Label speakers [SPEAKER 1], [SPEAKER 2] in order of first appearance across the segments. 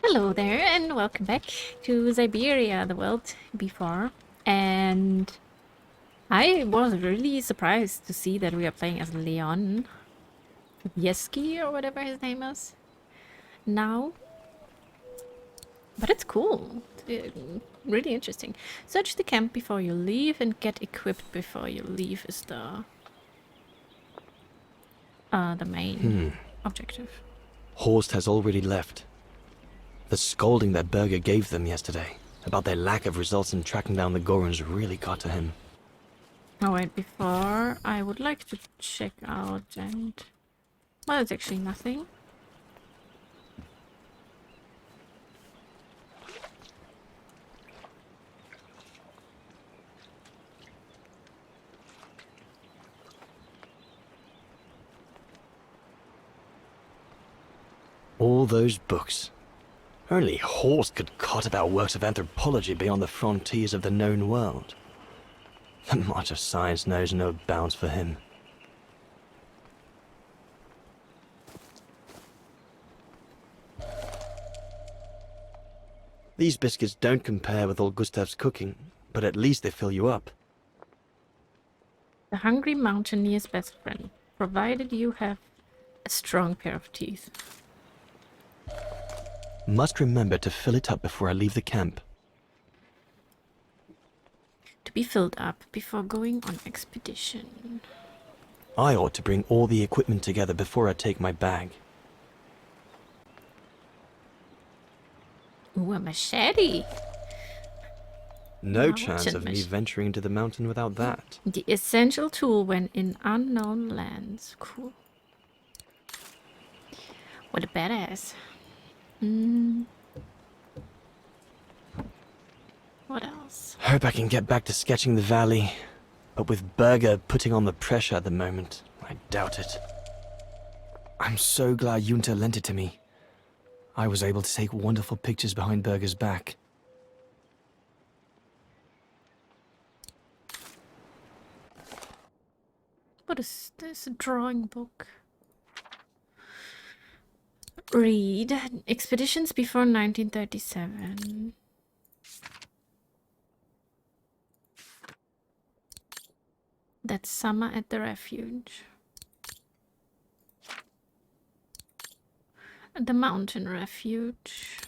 [SPEAKER 1] Hello there, and welcome back to Syberia, the world before. And I was really surprised to see that we are playing as Leon Yeski or whatever his name is now. But it's cool. Really interesting. Search the camp before you leave and get equipped before you leave is the main objective.
[SPEAKER 2] Horst has already left. The scolding that Berger gave them yesterday about their lack of results in tracking down the Gorons really got to him.
[SPEAKER 1] Oh wait, before I would like to check out and... Well, it's actually nothing.
[SPEAKER 2] All those books. Only Horst could cot about works of anthropology beyond the frontiers of the known world. The march of science knows no bounds for him. These biscuits don't compare with old Gustav's cooking, but at least they fill you up.
[SPEAKER 1] The hungry mountaineer's best friend, provided you have a strong pair of teeth.
[SPEAKER 2] Must remember to fill it up before I leave the camp.
[SPEAKER 1] To be filled up before going on expedition.
[SPEAKER 2] I ought to bring all the equipment together before I take my bag.
[SPEAKER 1] Ooh, a machete!
[SPEAKER 2] No
[SPEAKER 1] Mountain
[SPEAKER 2] chance of me venturing into the mountain without that.
[SPEAKER 1] The essential tool when in unknown lands. Cool. What a badass. What else?
[SPEAKER 2] Hope I can get back to sketching the valley, but with Berger putting on the pressure at the moment, I doubt it. I'm so glad Junta lent it to me. I was able to take wonderful pictures behind Berger's back.
[SPEAKER 1] What is this? A drawing book. Read. Expeditions before 1937. That summer at the refuge. The mountain refuge.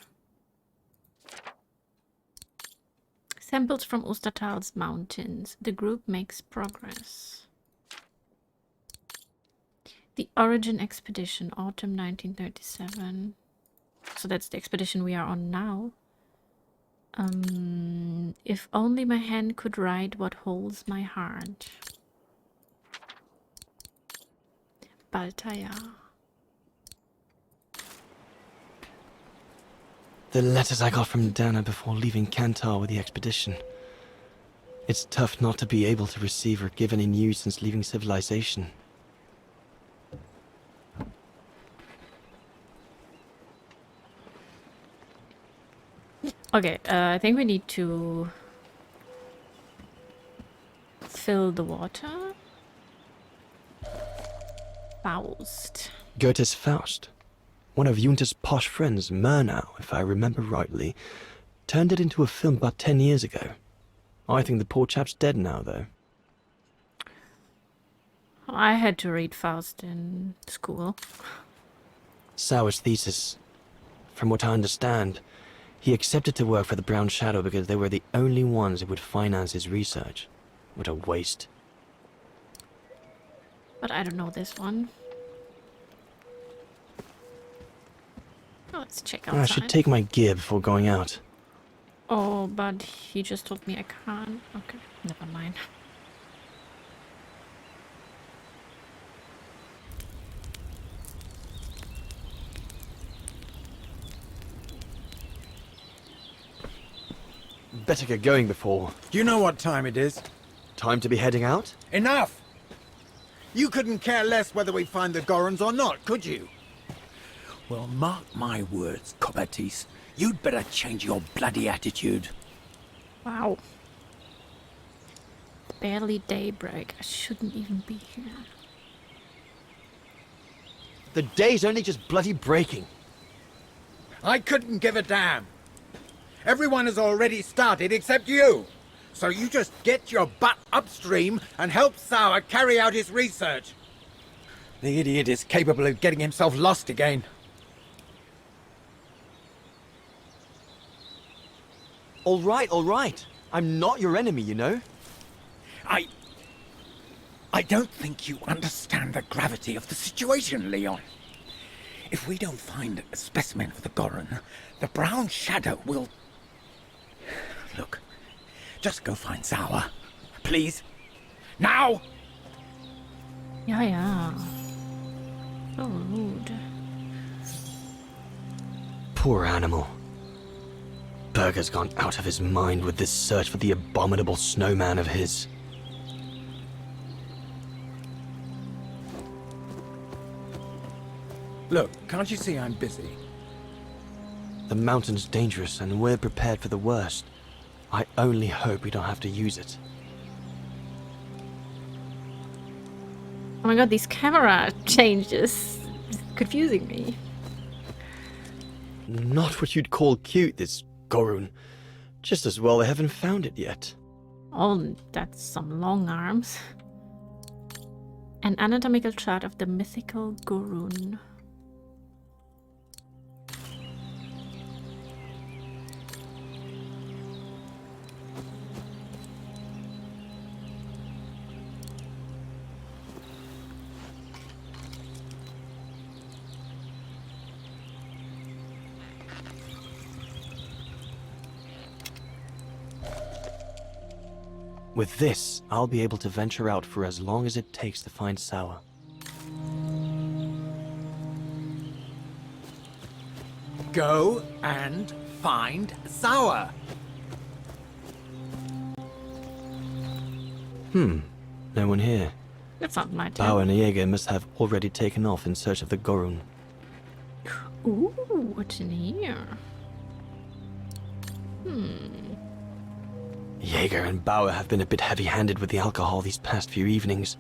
[SPEAKER 1] Samples from Ostertal's mountains. The group makes progress. The Origin Expedition, autumn 1937. So that's the expedition we are on now. If only my hand could write what holds my heart. Baltaya.
[SPEAKER 2] The letters I got from Dana before leaving Kantar with the expedition. It's tough not to be able to receive or give any news since leaving civilization.
[SPEAKER 1] Okay, I think we need to fill the water. Faust.
[SPEAKER 2] Goethe's Faust. One of Junta's posh friends, Murnau, if I remember rightly, turned it into a film about 10 years ago. I think the poor chap's dead now, though.
[SPEAKER 1] I had to read Faust in school.
[SPEAKER 2] Sauer's thesis. From what I understand, he accepted to work for the Brown Shadow because they were the only ones who would finance his research. What a waste.
[SPEAKER 1] But I don't know this one. Oh, let's check outside.
[SPEAKER 2] I should take my gear before going out.
[SPEAKER 1] Oh, but he just told me I can't. Okay, never mind.
[SPEAKER 2] Better get going before...
[SPEAKER 3] Do you know what time it is?
[SPEAKER 2] Time to be heading out?
[SPEAKER 3] Enough! You couldn't care less whether we find the Gorons or not, could you?
[SPEAKER 4] Well, mark my words, Copperteeth. You'd better change your bloody attitude.
[SPEAKER 1] Wow. Barely daybreak. I shouldn't even be here.
[SPEAKER 2] The day's only just bloody breaking.
[SPEAKER 3] I couldn't give a damn. Everyone has already started except you. So you just get your butt upstream and help Sauer carry out his research. The idiot is capable of getting himself lost again.
[SPEAKER 2] All right. I'm not your enemy, you know?
[SPEAKER 4] I don't think you understand the gravity of the situation, Leon. If we don't find a specimen for the Goron, the brown shadow will... Look, just go find Sauer. Please. Now!
[SPEAKER 1] Yeah. So rude.
[SPEAKER 2] Poor animal. Berger's gone out of his mind with this search for the abominable snowman of his.
[SPEAKER 3] Look, can't you see I'm busy?
[SPEAKER 2] The mountain's dangerous and we're prepared for the worst. I only hope we don't have to use it.
[SPEAKER 1] Oh my god, these camera changes. It's confusing me.
[SPEAKER 2] Not what you'd call cute, this Gorun. Just as well they haven't found it yet.
[SPEAKER 1] Oh, that's some long arms. An anatomical chart of the mythical Gorun.
[SPEAKER 2] With this, I'll be able to venture out for as long as it takes to find Sauer.
[SPEAKER 3] Go and find Sauer.
[SPEAKER 2] No one here.
[SPEAKER 1] That's not my turn.
[SPEAKER 2] Bauer and Jaeger must have already taken off in search of the Gorun.
[SPEAKER 1] Ooh, what's in here?
[SPEAKER 2] Jaeger and Bauer have been a bit heavy-handed with the alcohol these past few evenings.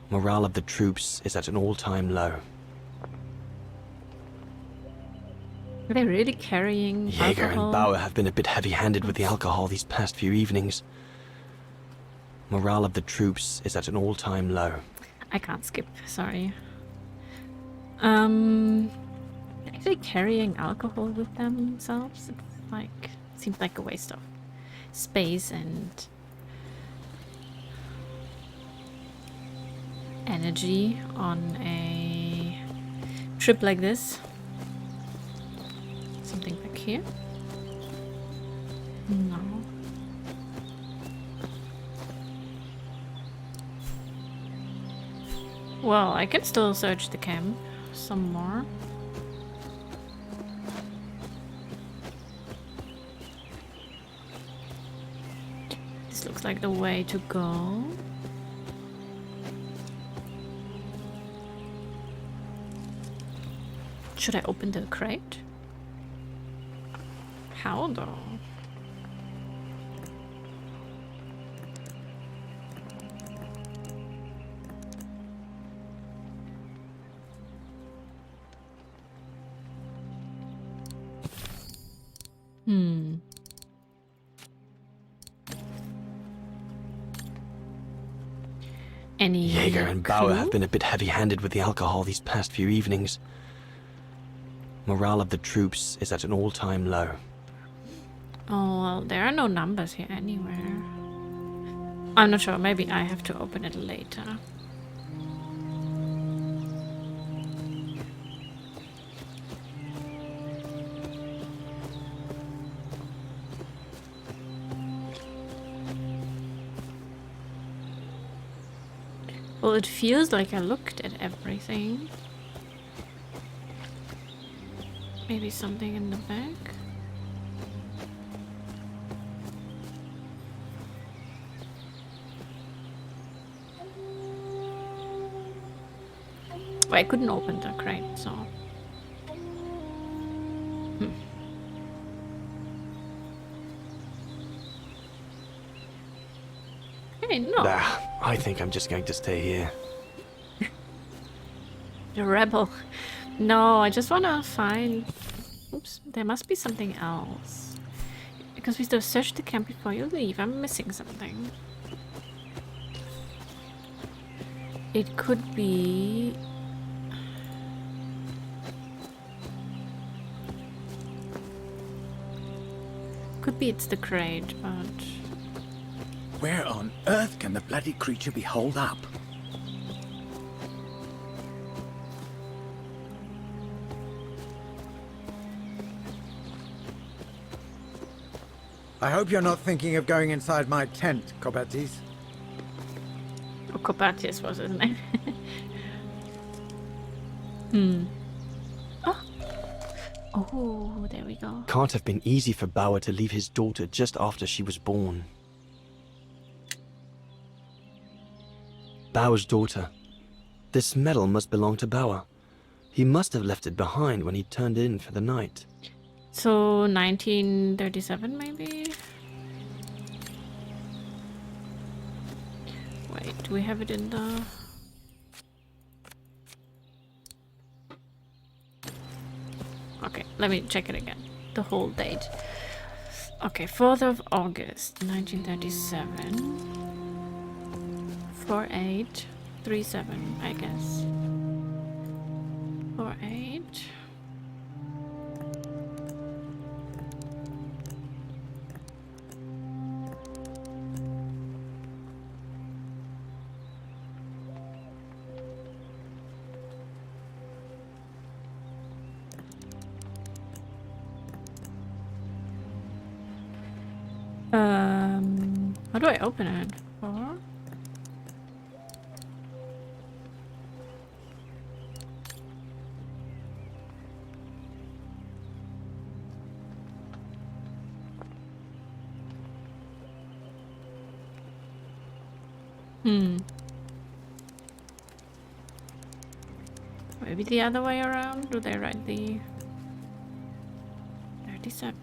[SPEAKER 2] Morale of the troops is at an all-time low.
[SPEAKER 1] Are they really carrying
[SPEAKER 2] Jaeger
[SPEAKER 1] alcohol?
[SPEAKER 2] and Bauer have been a bit heavy-handed with the alcohol these past few evenings. Morale of the troops is at an all-time low.
[SPEAKER 1] I can't skip, sorry. Actually carrying alcohol with themselves, it's like, seems like a waste of space and energy on a trip like this. Something back here? No. Well, I can still search the camp some more. This looks like the way to go. Should I open the crate? How though? Any
[SPEAKER 2] Jaeger and Bauer
[SPEAKER 1] clue?
[SPEAKER 2] have been a bit heavy-handed with the alcohol these past few evenings. Morale of the troops is at an all-time low.
[SPEAKER 1] Oh, well, there are no numbers here anywhere. I'm not sure. Maybe I have to open it later. Well, it feels like I looked at everything. Maybe something in the back? Well, I couldn't open the crate, so... Hey, no.
[SPEAKER 2] I think I'm just going to stay here.
[SPEAKER 1] The rebel No, I just want to find... Oops, there must be something else. Because we still searched the camp before you leave. I'm missing something. It could be... Could be it's the crate, but...
[SPEAKER 4] Where on earth can the bloody creature be holed up?
[SPEAKER 3] I hope you're not thinking of going inside my tent, Kobatis.
[SPEAKER 1] Oh, Kobatis was his name. Oh. Oh, there we go.
[SPEAKER 2] Can't have been easy for Bauer to leave his daughter just after she was born. Bauer's daughter. This medal must belong to Bauer. He must have left it behind when he turned in for the night.
[SPEAKER 1] So 1937 maybe? Wait, do we have it in the... Okay, let me check it again. The whole date. Okay, 4th of August 1937. 4837, I guess. 48. How do I open it? For? Maybe the other way around? Do they write the 37?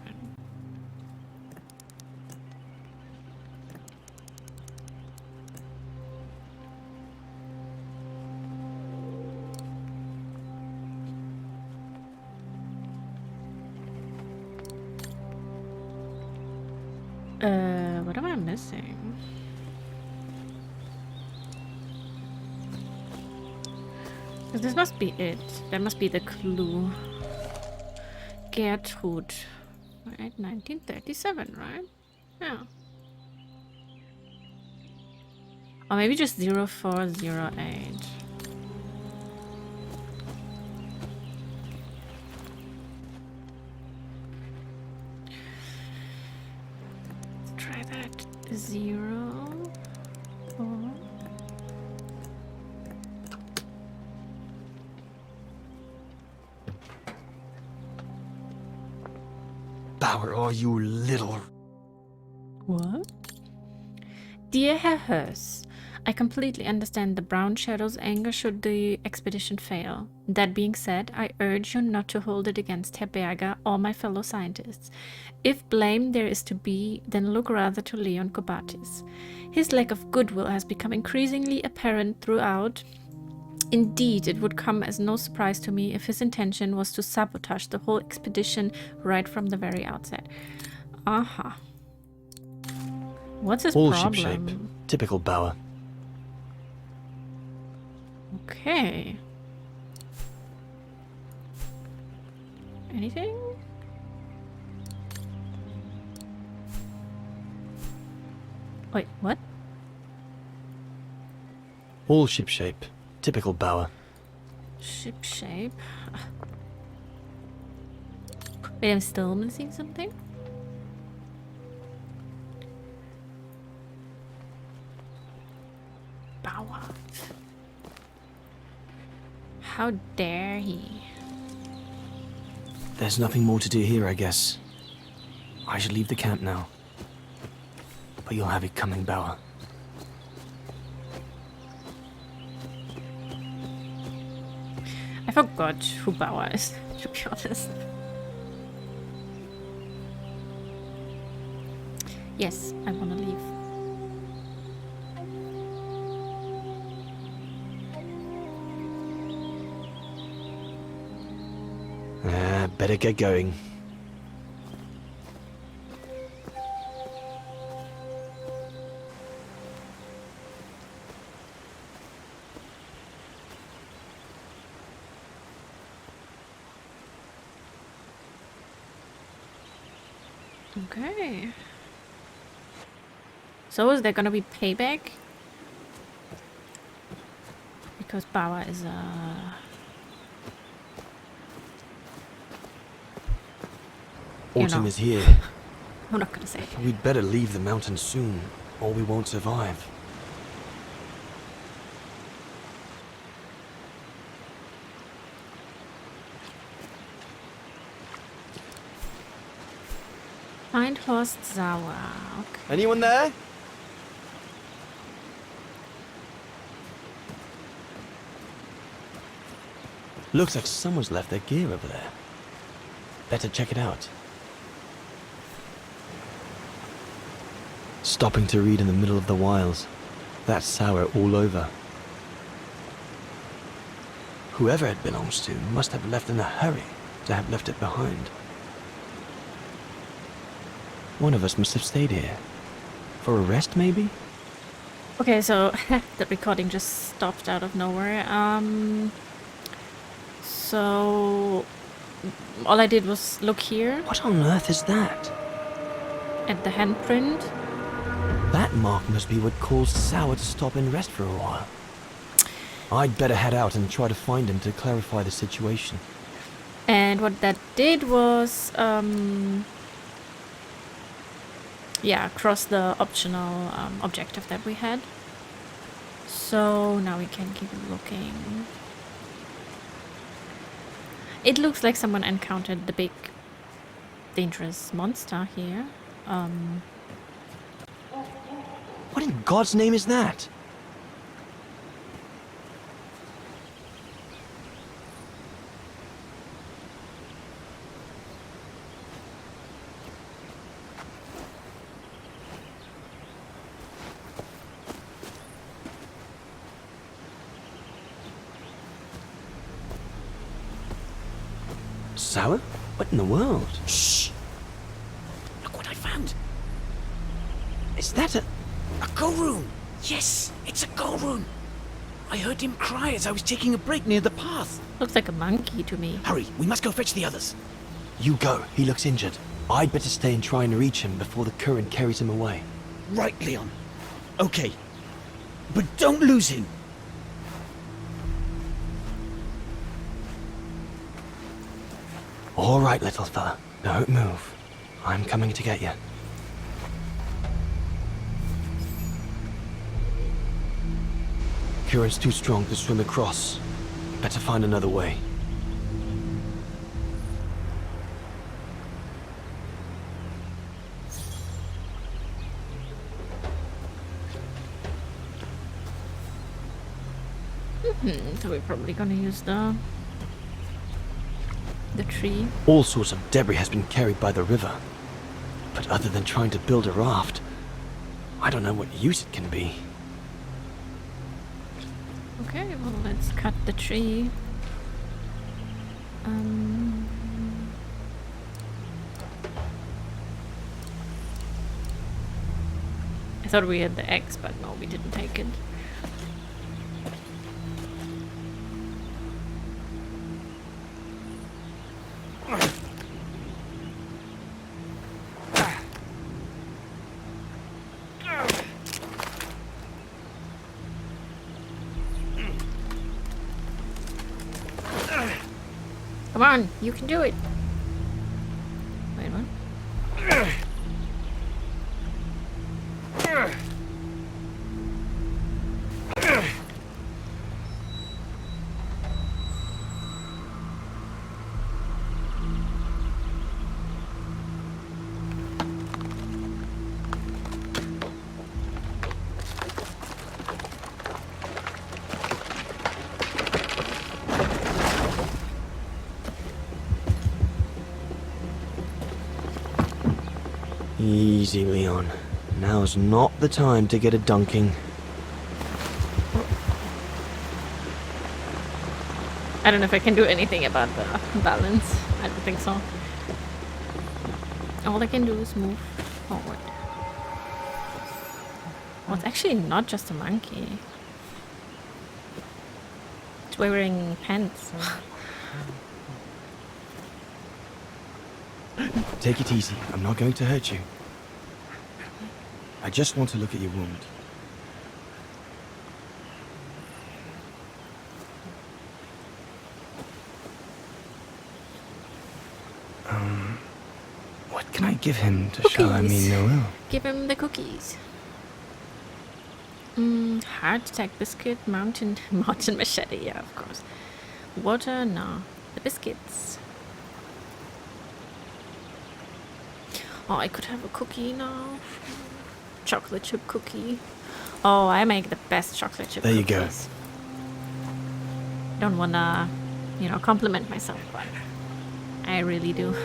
[SPEAKER 1] What am I missing? This must be it. That must be the clue. Gertrude. Right, 1937, right? Yeah. Or maybe just 0408. Let's try that. 0, 4.
[SPEAKER 2] Bauer, oh, you little...
[SPEAKER 1] What? Dear Herr Hers, I completely understand the Brown Shadow's anger should the expedition fail. That being said, I urge you not to hold it against Herr Berger or my fellow scientists. If blame there is to be, then look rather to Leon Kobatis. His lack of goodwill has become increasingly apparent throughout. Indeed, it would come as no surprise to me if his intention was to sabotage the whole expedition right from the very outset. Aha. What's his
[SPEAKER 2] All
[SPEAKER 1] problem?
[SPEAKER 2] shipshape. Typical Bauer.
[SPEAKER 1] Okay. Anything? Wait, what?
[SPEAKER 2] All shipshape. Typical Bauer.
[SPEAKER 1] Ship shape. Wait, I'm still missing something? Bauer. How dare he?
[SPEAKER 2] There's nothing more to do here, I guess. I should leave the camp now. But you'll have it coming, Bauer.
[SPEAKER 1] I forgot who Bauer is, to be honest. Yes, I want to leave.
[SPEAKER 2] better get going.
[SPEAKER 1] Okay. So is there gonna be payback? Because Bauer is you
[SPEAKER 2] Autumn
[SPEAKER 1] know.
[SPEAKER 2] is here.
[SPEAKER 1] I'm not gonna say.
[SPEAKER 2] We'd better leave the mountain soon, or we won't survive.
[SPEAKER 1] Find Horst Sauer. Okay.
[SPEAKER 2] Anyone there? Looks like someone's left their gear over there. Better check it out. Stopping to read in the middle of the wilds. That's sour all over. Whoever it belongs to must have left in a hurry to have left it behind. One of us must have stayed here. For a rest, maybe?
[SPEAKER 1] Okay, so the recording just stopped out of nowhere. So all I did was look here
[SPEAKER 2] What on earth is that?
[SPEAKER 1] at the handprint.
[SPEAKER 2] That mark must be what caused Sour to stop and rest for a while. I'd better head out and try to find him to clarify the situation.
[SPEAKER 1] And what that did was, yeah, cross the optional objective that we had. So now we can keep looking. It looks like someone encountered the big, dangerous monster here.
[SPEAKER 2] What in God's name is that? Sour? What in the world?
[SPEAKER 4] Shh! Look what I found.
[SPEAKER 2] Is that a...
[SPEAKER 4] A go room! Yes, it's a go room! I heard him cry as I was taking a break near the path.
[SPEAKER 1] Looks like a monkey to me.
[SPEAKER 4] Hurry, we must go fetch the others.
[SPEAKER 2] You go. He looks injured. I'd better stay and try and reach him before the current carries him away.
[SPEAKER 4] Right, Leon. Okay. But don't lose him.
[SPEAKER 2] All right, little fella. Don't move. I'm coming to get you. Current's too strong to swim across. Better find another way.
[SPEAKER 1] So we're probably gonna use the tree.
[SPEAKER 2] All sorts of debris has been carried by the river. But other than trying to build a raft, I don't know what use it can be.
[SPEAKER 1] Okay, well let's cut the tree. I thought we had the axe, but no, we didn't take it. Come on, you can do it. Wait, what?
[SPEAKER 2] Easy, Leon. Now's not the time to get a dunking.
[SPEAKER 1] I don't know if I can do anything about the balance. I don't think so. All I can do is move forward. Well, it's actually not just a monkey. It's wearing pants.
[SPEAKER 2] Take it easy. I'm not going to hurt you. I just want to look at your wound. What can I give him to show I mean no ill?
[SPEAKER 1] Give him the cookies. Heart attack biscuit, mountain machete, yeah, of course. Water, no. The biscuits. Oh, I could have a cookie now. Chocolate chip cookie. Oh, I make the best chocolate chip
[SPEAKER 2] There you
[SPEAKER 1] cookies. Don't wanna, compliment myself, but I really do.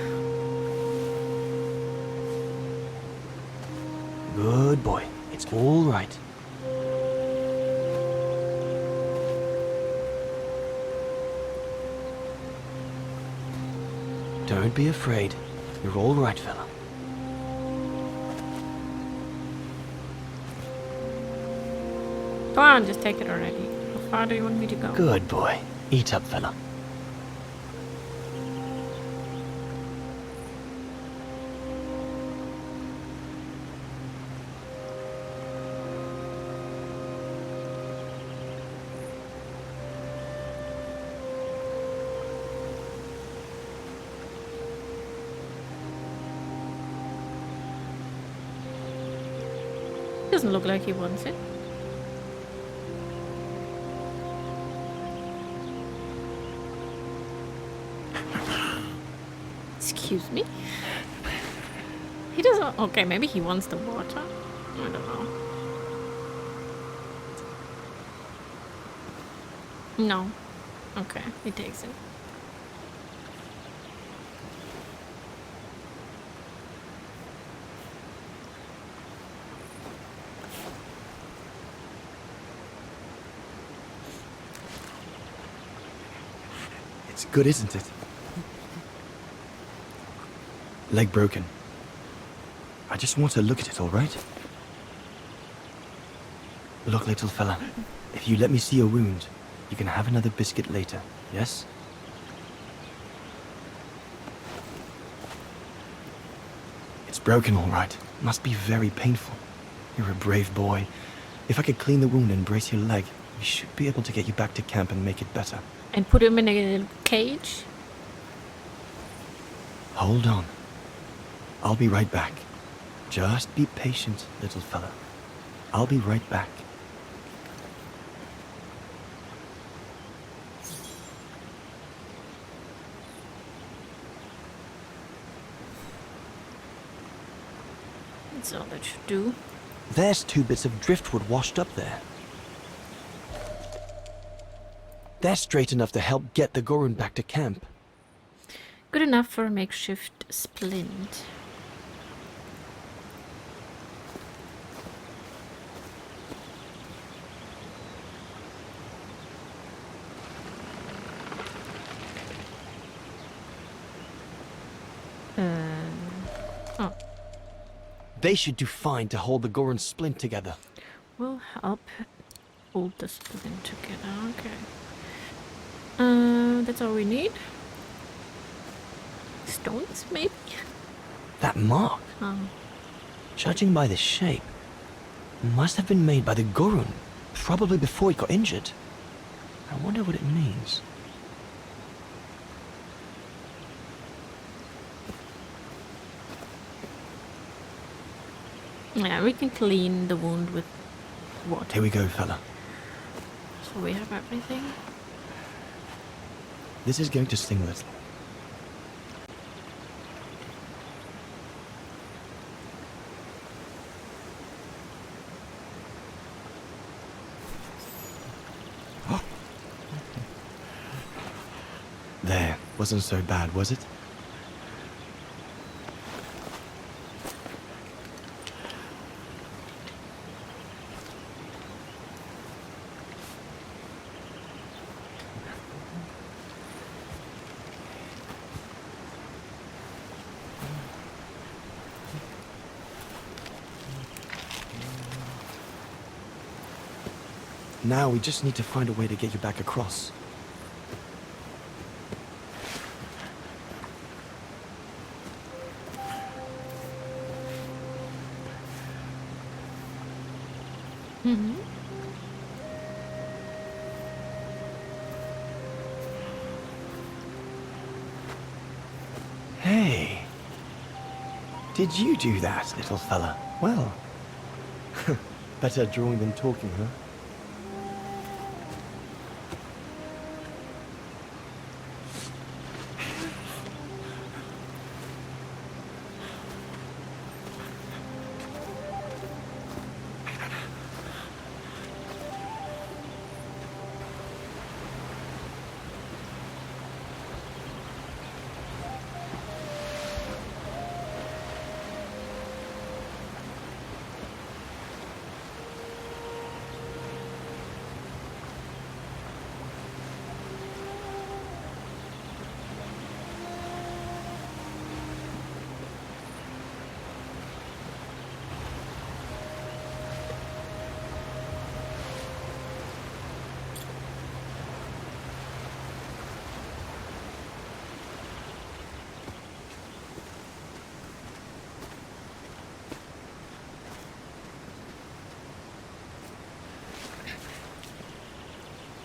[SPEAKER 2] Good boy. It's all right. Don't be afraid. You're all right, fella.
[SPEAKER 1] Come on, just take it already. How far do you want me to go?
[SPEAKER 2] Good boy. Eat up, fella.
[SPEAKER 1] Doesn't look like he wants it. Excuse me? He doesn't... Okay, maybe he wants the water. I don't know. No. Okay, he takes it.
[SPEAKER 2] It's good, isn't it? Leg broken. I just want to look at it, all right? Look, little fella. If you let me see your wound, you can have another biscuit later, yes? It's broken, all right. Must be very painful. You're a brave boy. If I could clean the wound and brace your leg, we should be able to get you back to camp and make it better.
[SPEAKER 1] And put him in a cage?
[SPEAKER 2] Hold on. I'll be right back. Just be patient, little fella. I'll be right back.
[SPEAKER 1] That's all that should do.
[SPEAKER 2] There's 2 bits of driftwood washed up there. They're straight enough to help get the Gorun back to camp.
[SPEAKER 1] Good enough for a makeshift splint. Oh,
[SPEAKER 2] They should do fine to hold the Gorun splint together.
[SPEAKER 1] will help hold the splint together. Okay. That's all we need. Stones, maybe?
[SPEAKER 2] That mark,
[SPEAKER 1] Oh.
[SPEAKER 2] judging by the shape, must have been made by the Gorun, probably before he got injured. I wonder what it means.
[SPEAKER 1] Yeah, we can clean the wound with water.
[SPEAKER 2] Here we go, fella.
[SPEAKER 1] So we have everything.
[SPEAKER 2] This is going to sting a little. There, wasn't so bad, was it? Now we just need to find a way to get you back across. Hey. Did you do that, little fella? Well, better drawing than talking, huh?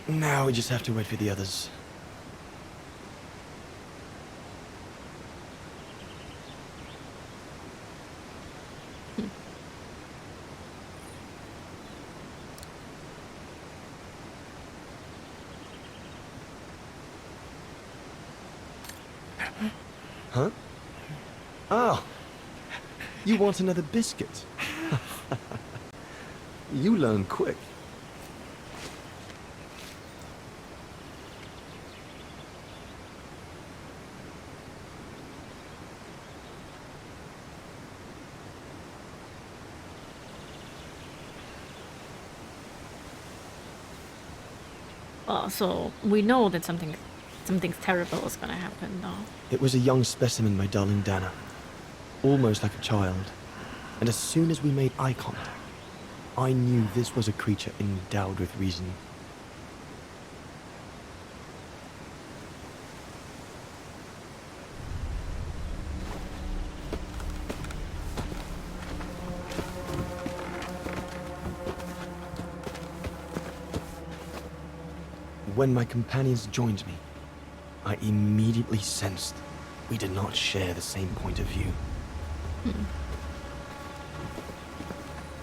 [SPEAKER 2] Now we just have to wait for the others. Huh? Oh, you want another biscuit? You learn quick.
[SPEAKER 1] Oh, so we know that something terrible is gonna happen, though.
[SPEAKER 2] It was a young specimen, my darling Dana. Almost like a child. And as soon as we made eye contact, I knew this was a creature endowed with reason. When my companions joined me, I immediately sensed we did not share the same point of view.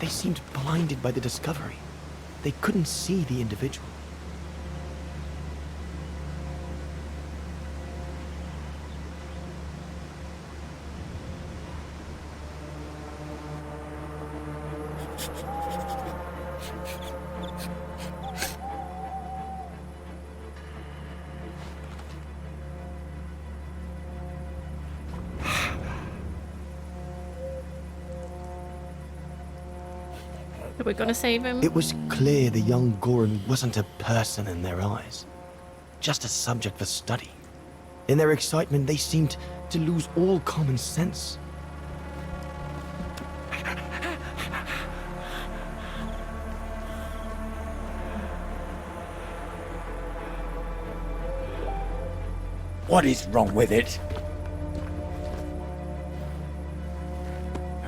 [SPEAKER 2] They seemed blinded by the discovery. They couldn't see the individual.
[SPEAKER 1] Are we gonna save him?
[SPEAKER 2] It was clear the young Goran wasn't a person in their eyes, just a subject for study. In their excitement, they seemed to lose all common sense.
[SPEAKER 4] What is wrong with it?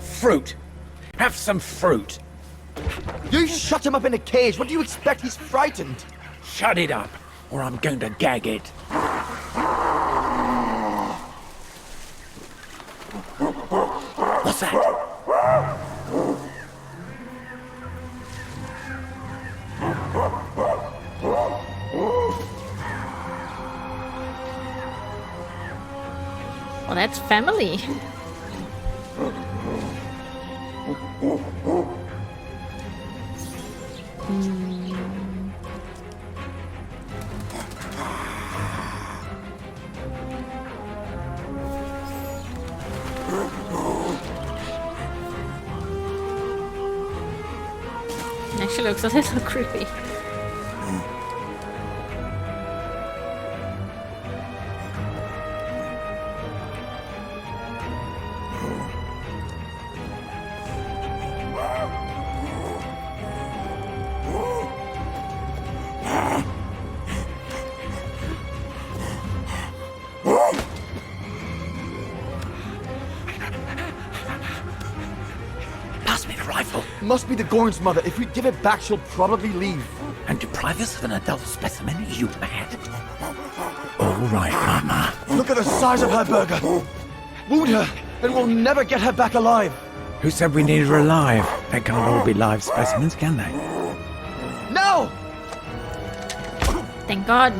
[SPEAKER 4] Fruit! Have some fruit!
[SPEAKER 2] You shut him up in a cage. What do you expect? He's frightened.
[SPEAKER 4] Shut it up, or I'm going to gag it. What's that?
[SPEAKER 1] Well, that's family. Actually looks a little creepy.
[SPEAKER 4] useful.
[SPEAKER 2] Must be the Gorin's mother. If we give it back, she'll probably leave.
[SPEAKER 4] And deprive us of an adult specimen? Are you mad? All right, Mama.
[SPEAKER 2] Look at the size of her, Burger. Wound her, and we'll never get her back alive.
[SPEAKER 4] Who said we need her alive? They can't all be live specimens, can they?
[SPEAKER 2] No!
[SPEAKER 1] Thank God.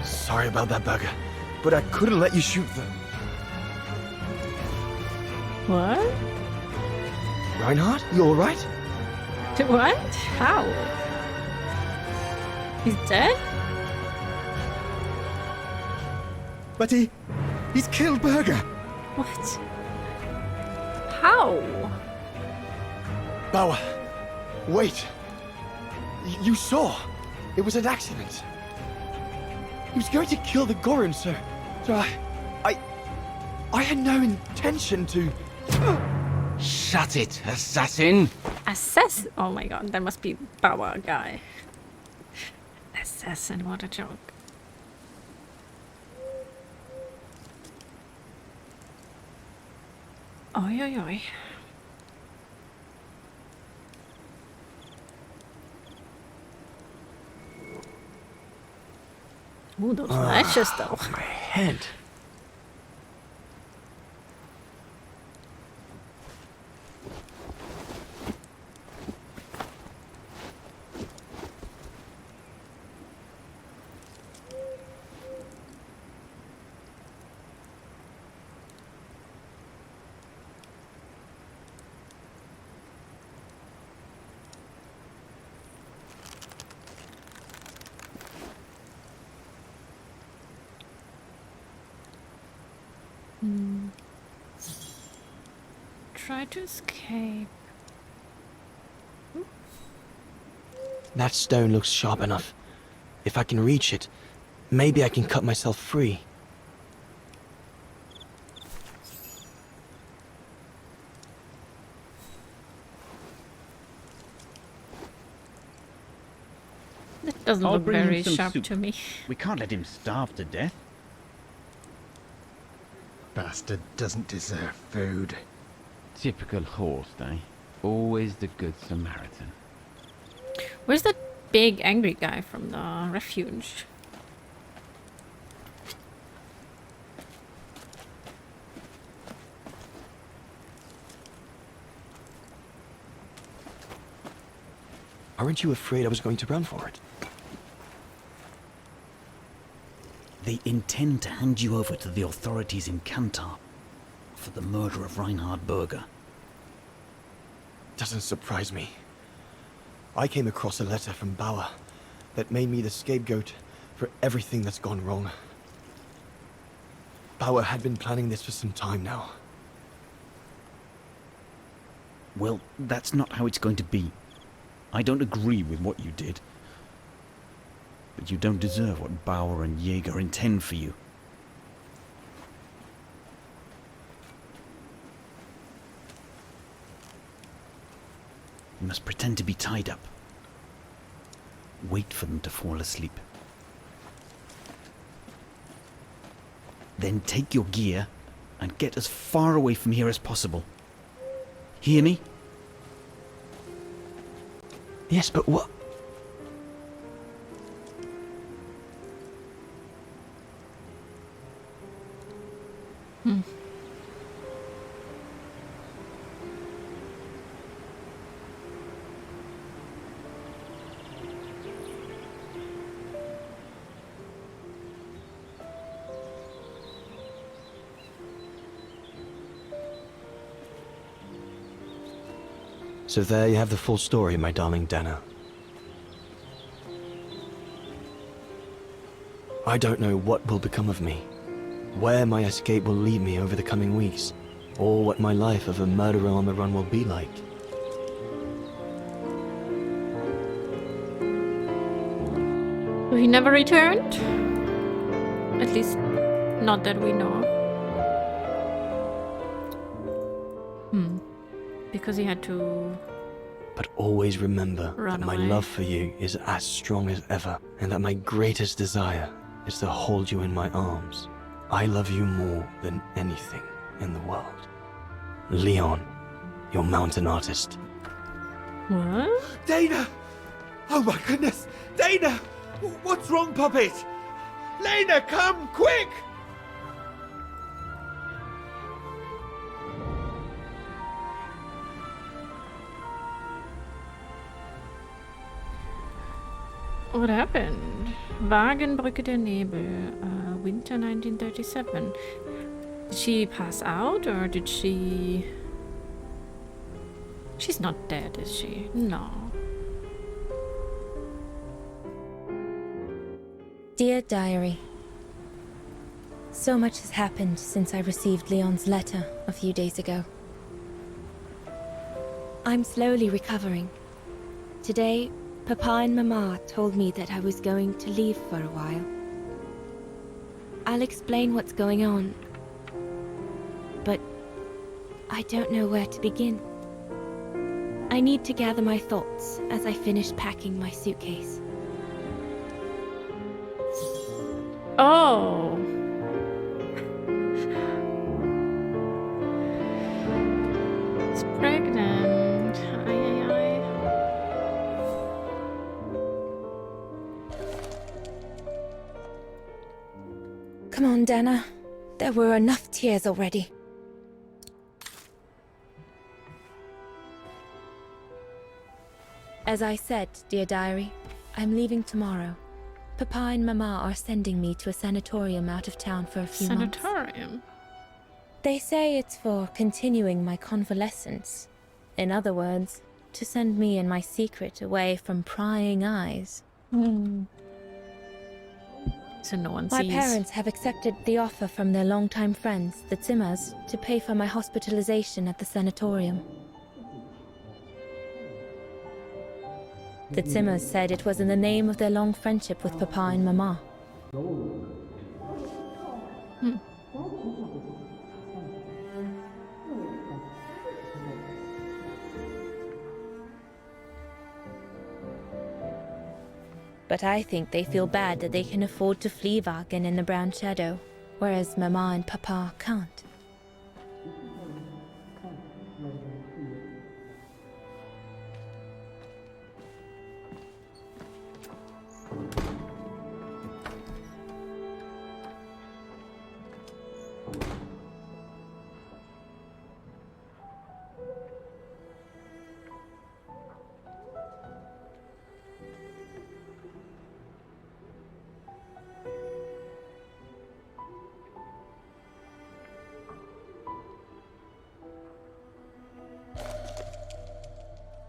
[SPEAKER 2] Sorry about that, Burger, but I couldn't let you shoot them.
[SPEAKER 1] What?
[SPEAKER 2] Reinhard, you all right?
[SPEAKER 1] What? How? He's dead?
[SPEAKER 3] But he's killed Burger.
[SPEAKER 1] What? How?
[SPEAKER 2] Bauer, wait. You saw. It was an accident. He was going to kill the Gorin, so I had no intention to.
[SPEAKER 5] Shut it, assassin!
[SPEAKER 1] Assassin? Oh my God, that must be Bauer guy. Assassin, what a joke. Oi, oi, oi. Ooh, those lashes though.
[SPEAKER 2] My head.
[SPEAKER 1] Try to escape.
[SPEAKER 2] That stone looks sharp enough. If I can reach it, maybe I can cut myself free.
[SPEAKER 1] That doesn't
[SPEAKER 5] I'll
[SPEAKER 1] look
[SPEAKER 5] bring him
[SPEAKER 1] very
[SPEAKER 5] some
[SPEAKER 1] sharp
[SPEAKER 5] soup.
[SPEAKER 1] to me.
[SPEAKER 5] We can't let him starve to death.
[SPEAKER 3] Bastard doesn't deserve food.
[SPEAKER 5] Typical horse, eh? Always the good Samaritan.
[SPEAKER 1] Where's that big angry guy from the refuge?
[SPEAKER 2] Aren't you afraid I was going to run for it?
[SPEAKER 6] They intend to hand you over to the authorities in Kantar for the murder of Reinhard Berger.
[SPEAKER 2] Doesn't surprise me. I came across a letter from Bauer that made me the scapegoat for everything that's gone wrong. Bauer had been planning this for some time now.
[SPEAKER 6] Well, that's not how it's going to be. I don't agree with what you did. But you don't deserve what Bauer and Jaeger intend for you. You must pretend to be tied up. Wait for them to fall asleep. Then take your gear and get as far away from here as possible. Hear me?
[SPEAKER 2] Yes, but what? So there you have the full story, my darling Dana. I don't know what will become of me, where my escape will lead me over the coming weeks, or what my life of a murderer on the run will be like.
[SPEAKER 1] So he never returned? At least, not that we know. Because he had to...
[SPEAKER 2] But always remember
[SPEAKER 1] Run
[SPEAKER 2] that my
[SPEAKER 1] away.
[SPEAKER 2] love for you is as strong as ever, and that my greatest desire is to hold you in my arms. I love you more than anything in the world. Leon, your mountain artist.
[SPEAKER 1] What?
[SPEAKER 3] Dana! Oh my goodness! Dana! What's wrong, Puppet? Lena, come, quick!
[SPEAKER 1] What happened? Wagenbrücke der Nebel, winter 1937. Did she pass out or did she... She's not dead, is she? No.
[SPEAKER 7] Dear Diary, so much has happened since I received Leon's letter a few days ago. I'm slowly recovering. Today, Papa and Mama told me that I was going to leave for a while. I'll explain what's going on, but I don't know where to begin. I need to gather my thoughts as I finish packing my suitcase.
[SPEAKER 1] Oh! It's pregnant. Ay, ay, ay.
[SPEAKER 7] Come on, Dana. There were enough tears already. As I said, dear diary, I'm leaving tomorrow. Papa and Mama are sending me to a sanatorium out of town for a few months.
[SPEAKER 1] Sanatorium?
[SPEAKER 7] They say it's for continuing my convalescence. In other words, to send me and my secret away from prying eyes.
[SPEAKER 1] So no one
[SPEAKER 7] My
[SPEAKER 1] sees.
[SPEAKER 7] parents have accepted the offer from their longtime friends, the Zimmers, to pay for my hospitalization at the sanatorium. The Zimmers said it was in the name of their long friendship with Papa and Mama. But I think they feel bad that they can afford to flee Vaghen in the Brown Shadow, whereas Mama and Papa can't.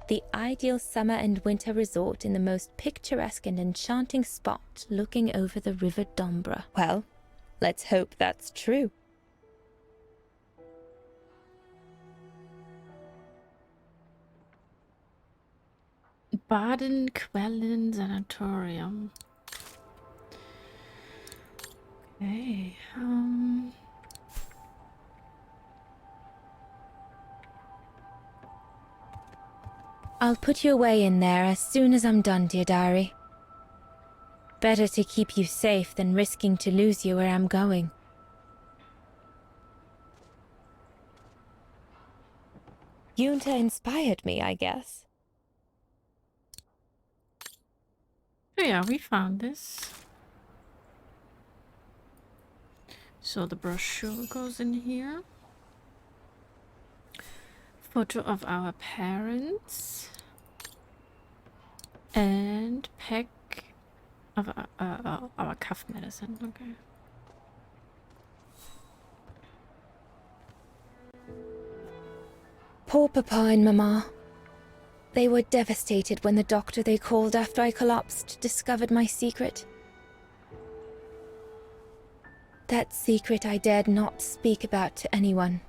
[SPEAKER 7] The ideal summer and winter resort in the most picturesque and enchanting spot looking over the River Dombra. Well, let's hope that's true.
[SPEAKER 1] Baden-Quellen Sanatorium. Okay,
[SPEAKER 7] I'll put you away in there as soon as I'm done, dear diary. Better to keep you safe than risking to lose you where I'm going. Junta inspired me, I guess.
[SPEAKER 1] oh yeah, we found this. So the brochure goes in here. Photo of our parents. And pack of our cough medicine. Okay.
[SPEAKER 7] Poor Papa and Mama. They were devastated when the doctor they called after I collapsed discovered my secret. That secret I dared not speak about to anyone.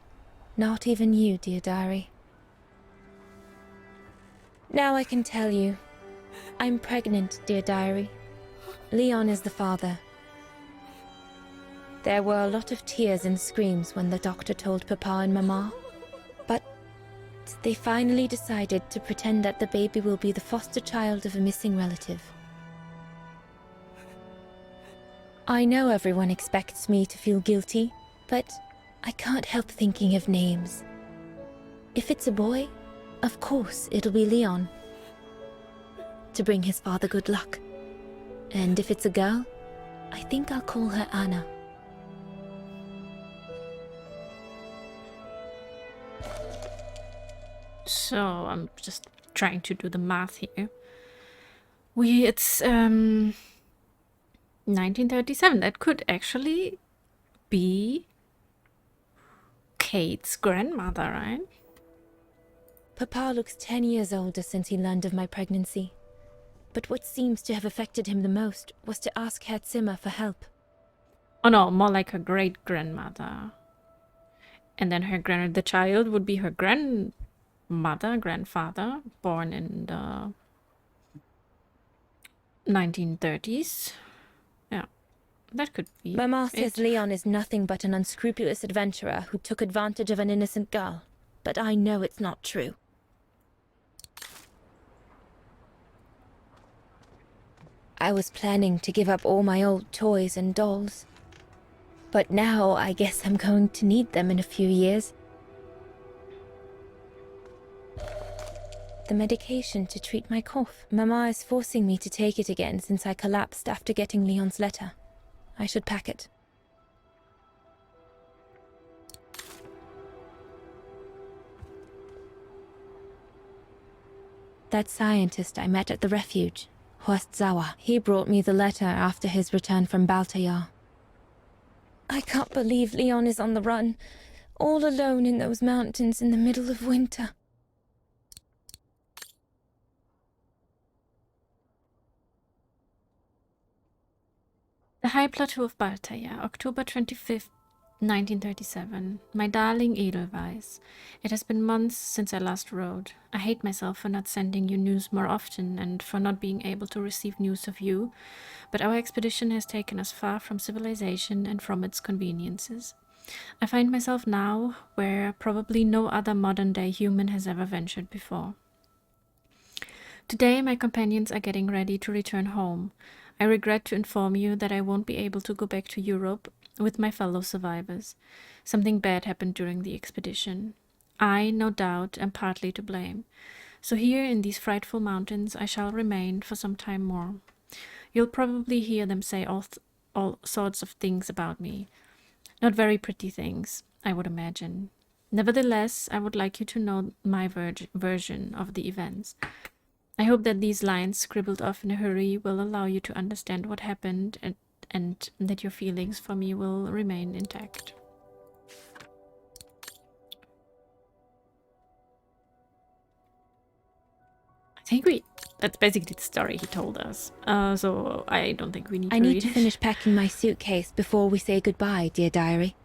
[SPEAKER 7] Not even you, dear diary. Now I can tell you. I'm pregnant, dear diary. Leon is the father. There were a lot of tears and screams when the doctor told Papa and Mama. But they finally decided to pretend that the baby will be the foster child of a missing relative. I know everyone expects me to feel guilty, but I can't help thinking of names. If it's a boy, of course it'll be Leon, to bring his father good luck. And if it's a girl, I think I'll call her Anna.
[SPEAKER 1] So I'm just trying to do the math here. It's 1937. That could actually be Kate's grandmother, right?
[SPEAKER 7] Papa looks 10 years older since he learned of my pregnancy. But what seems to have affected him the most was to ask Herr Zimmer for help.
[SPEAKER 1] Oh no, more like her great-grandmother. And then the child would be her grandfather, born in the 1930s. Yeah, that could be
[SPEAKER 7] Mama says
[SPEAKER 1] it.
[SPEAKER 7] Leon is nothing but an unscrupulous adventurer who took advantage of an innocent girl. But I know it's not true. I was planning to give up all my old toys and dolls. But now I guess I'm going to need them in a few years. The medication to treat my cough. Mama is forcing me to take it again since I collapsed after getting Leon's letter. I should pack it. That scientist I met at the refuge, Horst Sauer, he brought me the letter after his return from Baltayar. I can't believe Leon is on the run, all alone in those mountains in the middle of winter.
[SPEAKER 1] The High Plateau of Baltaya, October 25th, 1937. My darling Edelweiss, it has been months since I last wrote. I hate myself for not sending you news more often and for not being able to receive news of you, but our expedition has taken us far from civilization and from its conveniences. I find myself now where probably no other modern-day human has ever ventured before. Today my companions are getting ready to return home. I regret to inform you that I won't be able to go back to Europe with my fellow survivors. Something bad happened during the expedition. I, no doubt, am partly to blame. So here in these frightful mountains I shall remain for some time more. You'll probably hear them say all sorts of things about me. Not very pretty things, I would imagine. Nevertheless, I would like you to know my version of the events. I hope that these lines, scribbled off in a hurry, will allow you to understand what happened and that your feelings for me will remain intact. I think that's basically the story he told us. So I don't think we need to read it.
[SPEAKER 7] I need to finish packing my suitcase before we say goodbye, dear diary.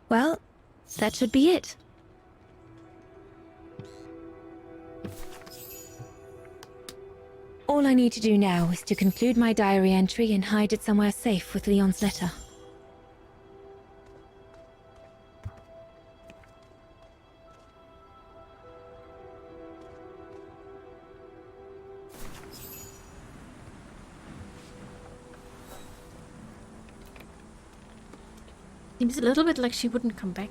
[SPEAKER 7] Well, that should be it. All I need to do now is to conclude my diary entry and hide it somewhere safe with Leon's letter.
[SPEAKER 1] Seems a little bit like she wouldn't come back.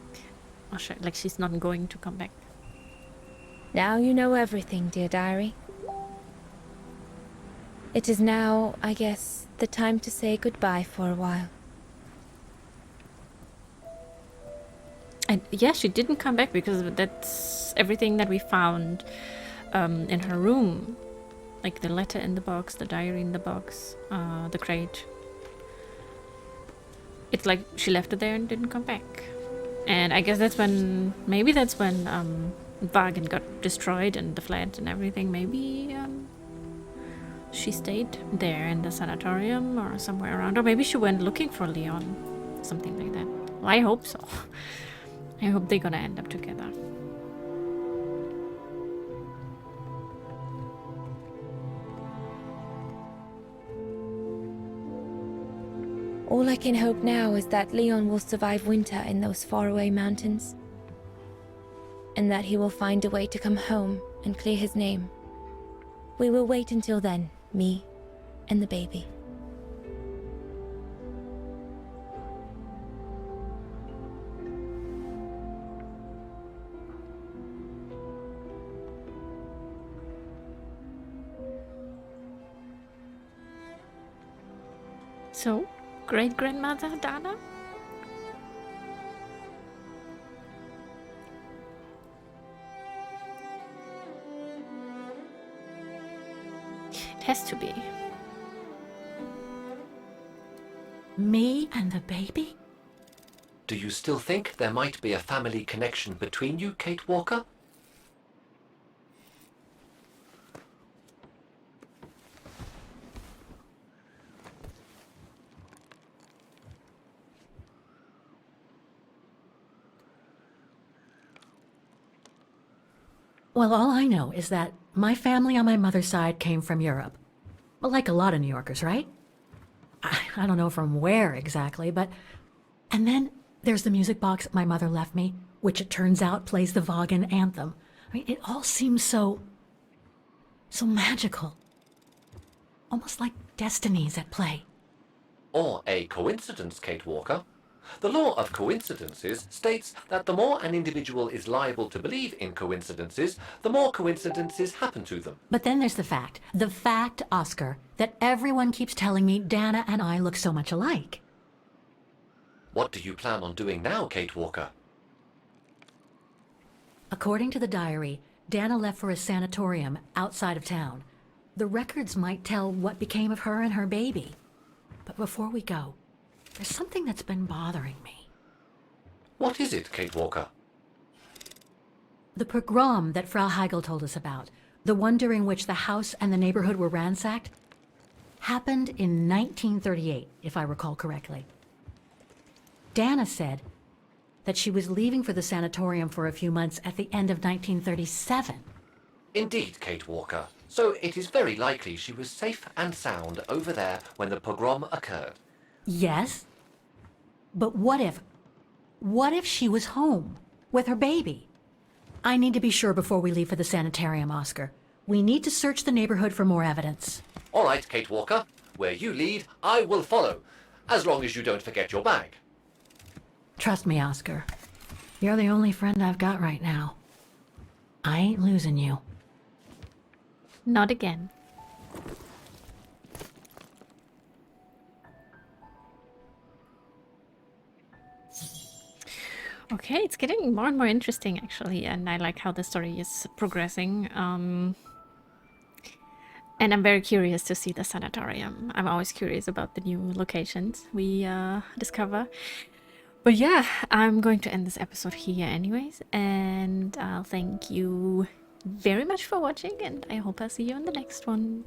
[SPEAKER 1] Or like she's not going to come back.
[SPEAKER 7] Now you know everything, dear diary. It is now, I guess, the time to say goodbye for a while.
[SPEAKER 1] And yeah, she didn't come back because that's everything that we found in her room. Like the letter in the box, the diary in the box, the crate. It's like she left it there and didn't come back. And I guess that's when, maybe that's when Vaghen got destroyed and the flat and everything. Maybe she stayed there in the sanatorium or somewhere around, or maybe she went looking for Leon, something like that. Well, I hope so. I hope they're gonna end up together.
[SPEAKER 7] All I can hope now is that Leon will survive winter in those faraway mountains, and that he will find a way to come home and clear his name. We will wait until then, me and the baby.
[SPEAKER 1] So, great-grandmother Dana? It has to be.
[SPEAKER 8] Me and the baby?
[SPEAKER 9] Do you still think there might be a family connection between you, Kate Walker?
[SPEAKER 8] Well, all I know is that my family on my mother's side came from Europe. Well, like a lot of New Yorkers, right? I don't know from where exactly, but... And then there's the music box my mother left me, which it turns out plays the Vaghen anthem. I mean, it all seems so magical. Almost like destinies at play.
[SPEAKER 9] Or a coincidence, Kate Walker? The law of coincidences states that the more an individual is liable to believe in coincidences, the more coincidences happen to them.
[SPEAKER 8] But then there's the fact, Oscar, that everyone keeps telling me Dana and I look so much alike.
[SPEAKER 9] What do you plan on doing now, Kate Walker?
[SPEAKER 8] According to the diary, Dana left for a sanatorium outside of town. The records might tell what became of her and her baby. But before we go, there's something that's been bothering me.
[SPEAKER 9] What is it, Kate Walker?
[SPEAKER 8] The pogrom that Frau Heigl told us about, the one during which the house and the neighborhood were ransacked, happened in 1938, if I recall correctly. Dana said that she was leaving for the sanatorium for a few months at the end of 1937.
[SPEAKER 9] Indeed, Kate Walker. So it is very likely she was safe and sound over there when the pogrom occurred.
[SPEAKER 8] Yes, but what if she was home with her baby? I need to be sure before we leave for the sanitarium, Oscar. We need to search the neighborhood for more evidence.
[SPEAKER 9] All right, Kate Walker. Where you lead, I will follow, as long as you don't forget your bag.
[SPEAKER 8] Trust me, Oscar. You're the only friend I've got right now. I ain't losing you.
[SPEAKER 1] Not again. Okay, it's getting more and more interesting actually, and I like how the story is progressing. And I'm very curious to see the sanatorium. I'm always curious about the new locations we discover. But yeah, I'm going to end this episode here anyways, and I'll thank you very much for watching, and I hope I'll see you in the next one.